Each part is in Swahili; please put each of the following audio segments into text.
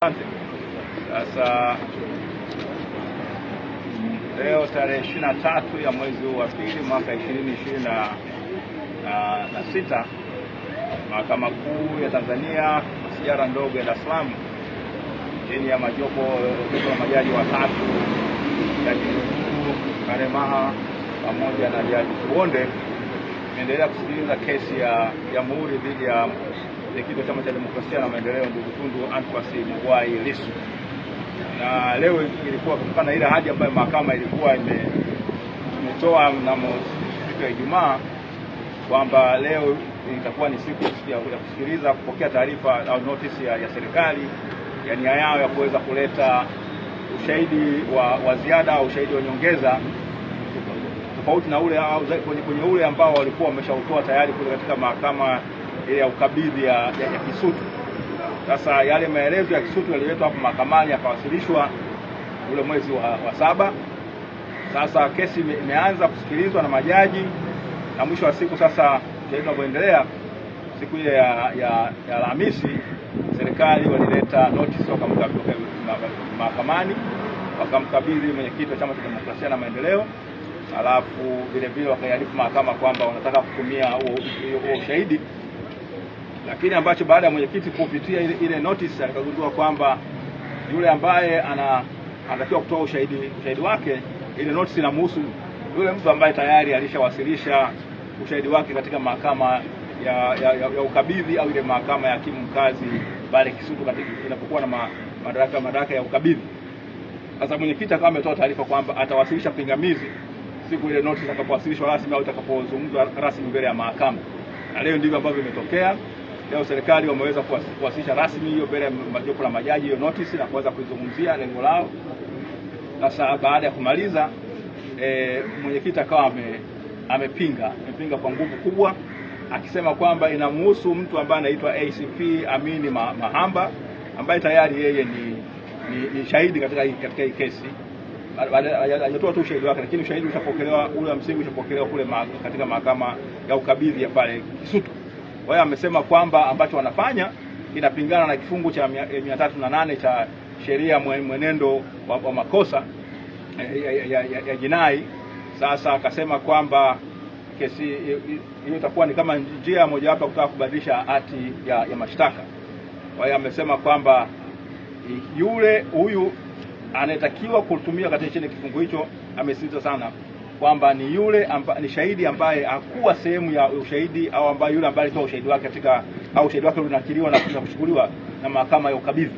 Sasa leo tarehe 23 ya mwezi wa pili mwaka 2026, Mahakama Kuu ya Tanzania masijara ndogo ya Dar es Salaam chini ya jopo la majaji watatu, Jaji Mkuu Karemaha pamoja na Jaji Kuonde inaendelea kusikiliza kesi ya Jamhuri dhidi ya mwenyekiti wa Chama cha Demokrasia na Maendeleo ndugu Tundu Antipas Mugwai Lissu. Na leo ilikuwa kutokana na ile ahadi ambayo mahakama ilikuwa imetoa mnamo siku ya Ijumaa kwamba leo itakuwa ni siku ya kusikiliza kupokea taarifa au notice ya serikali ya nia yao ya kuweza kuleta ushahidi wa ziada au ushahidi wa nyongeza tofauti na ule au kwenye ule ambao walikuwa wameshautoa tayari kule katika mahakama ile ya ukabidhi ya Kisutu. Sasa yale maelezo ya Kisutu yaliletwa hapo mahakamani yakawasilishwa ule mwezi wa saba. Sasa kesi imeanza kusikilizwa na majaji, na mwisho wa siku sasa tunapoendelea siku ile ya Alhamisi serikali walileta notice mahakamani wakamkabidhi mwenyekiti wa Chama cha Demokrasia na Maendeleo, alafu vile vile wakaiarifu mahakama kwamba wanataka kutumia huo ushahidi. Lakini ambacho baada ya mwenyekiti kupitia ile notice akagundua kwamba yule ambaye anatakiwa kutoa ushahidi wake, ile notice inamhusu yule mtu ambaye tayari alishawasilisha ushahidi wake katika mahakama ya ukabidhi au ile mahakama ya hakimu mkazi pale Kisutu katika inapokuwa na madaraka ya ukabidhi. Sasa mwenyekiti akawa ametoa taarifa kwamba atawasilisha pingamizi siku ile notice itakapowasilishwa rasmi au itakapozungumzwa rasmi mbele ya mahakama. Na leo ndivyo ambavyo imetokea. Leo serikali wameweza kuwasilisha rasmi hiyo mbele ya jopo la majaji hiyo notice na kuweza kuizungumzia lengo lao. Sasa baada ya kumaliza mwenyekiti akawa amepinga kwa nguvu kubwa, akisema kwamba inamhusu mtu ambaye anaitwa ACP Amini Mahamba ambaye tayari yeye ni shahidi katika hii kesi. Hajatoa tu ushahidi wake, lakini ushahidi ushapokelewa, ule msingi ushapokelewa kule katika mahakama ya ukabidhi ya pale Kisutu. Kwa hiyo amesema kwamba ambacho wanafanya inapingana na kifungu cha 308 cha sheria mwenendo wa makosa ya jinai. Sasa akasema kwamba kesi hiyo itakuwa ni kama njia mojawapo ya kutaka kubadilisha hati ya mashtaka. Kwa hiyo amesema kwamba huyu anayetakiwa kutumia katika chini kifungu hicho, amesisitiza sana kwamba ni yule ni shahidi ambaye hakuwa sehemu ya ushahidi au ambaye yule ambaye alitoa ushahidi wake au ushahidi wake unakiliwa na kuchukuliwa na mahakama ya ukabidhi,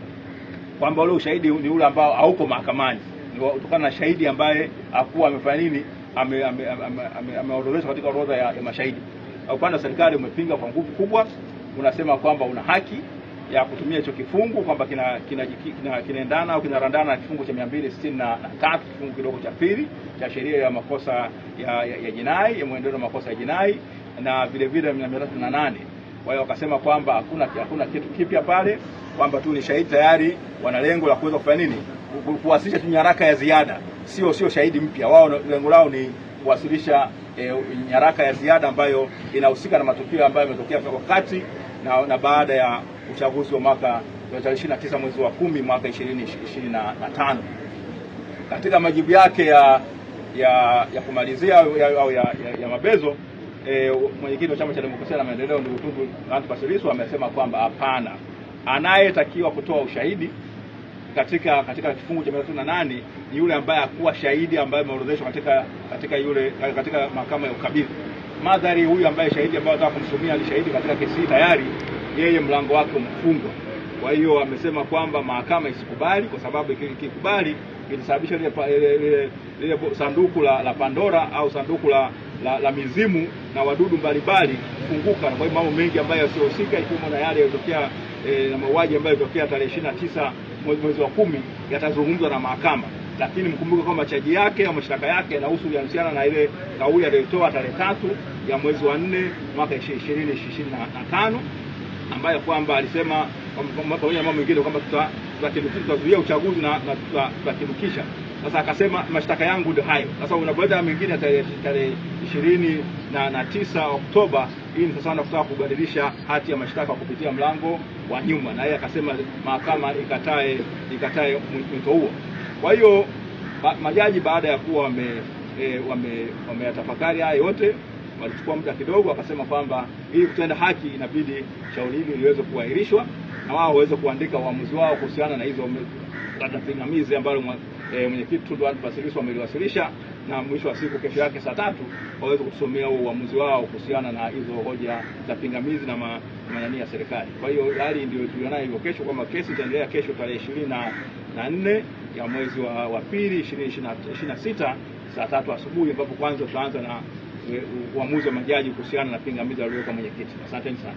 kwamba ule ushahidi ni ule ambao hauko mahakamani, ni kutokana na shahidi ambaye hakuwa amefanya nini, ameorodheshwa katika orodha ya mashahidi. Upande wa serikali umepinga kwa nguvu kubwa, unasema kwamba una haki ya kutumia hicho kifungu, kwamba kinaendana au kinarandana na kifungu cha 263 kifungu kidogo cha pili cha sheria ya makosa ya jinai, ya mwenendo wa makosa ya jinai, na vile vile 308. Kwa hiyo wakasema kwamba hakuna kitu kipya pale, kwamba tu ni shahidi tayari, wana lengo la kuweza kufanya nini, kuwasilisha nyaraka ya ziada, sio shahidi mpya. Wao lengo lao ni kuwasilisha nyaraka ya ziada ambayo inahusika na matukio ambayo yametokea wakati na baada ya uchaguzi wa mwaka 29 mwezi wa 10 mwaka 2025. Katika majibu yake ya kumalizia au ya mabezo, mwenyekiti wa Chama cha Demokrasia na Maendeleo ndugu Tundu Antipas Lissu amesema kwamba hapana, anayetakiwa kutoa ushahidi katika kifungu cha 308 ni yule ambaye hakuwa shahidi ambaye ameorodheshwa katika mahakama ya ukabidhi. Madhari huyu ambaye shahidi ambaye anataka kumsomea ni shahidi katika kesi tayari, yeye mlango wake umefungwa. Kwa hiyo amesema kwamba mahakama isikubali, kwa sababu ikikubali itasababisha lile sanduku la Pandora au sanduku la mizimu na wadudu mbalimbali kufunguka, na kwa hiyo mambo mengi ambayo yasiohusika ikiwemo na yale yaliyotokea na mauaji ambayo yalitokea tarehe 29 mwezi wa 10 yatazungumzwa na mahakama. Lakini mkumbuke kwamba chaji yake au mashtaka yake yanahusiana na ile kauli aliyotoa tarehe 3 ya mwezi wa 4 mwaka 2025, ambayo kwamba alisema pamoja na mambo mengine kwamba tutazuia uchaguzi na tutakinukisha. Sasa akasema mashtaka yangu ndio hayo. Sasa unapoleta mengine tarehe 29 Oktoba. Hii ni sasa kutaka kubadilisha hati ya mashtaka kupitia mlango wa nyuma, na yeye akasema mahakama ikatae mwito huo. Kwa hiyo majaji baada ya kuwa wameyatafakari haya yote, walichukua muda kidogo, akasema kwamba ili kutenda haki inabidi shauri hili liweze kuahirishwa na wao waweze kuandika uamuzi wao kuhusiana na hizo pingamizi ambalo mwenyekiti Tundu Antipas Lissu ameliwasilisha, na mwisho wa siku kesho yake saa 3 waweze kusomea uamuzi wao kuhusiana na hizo hoja za pingamizi na manani ya serikali. Kwa hiyo hali ndio tulionayo hivyo kesho, kwamba kesi itaendelea kesho tarehe 24 ya mwezi wa pili 2026 saa 3 asubuhi, ambapo kwanza tutaanza na uamuzi wa majaji kuhusiana na pingamizi aliyoweka mwenyekiti. Asanteni sana.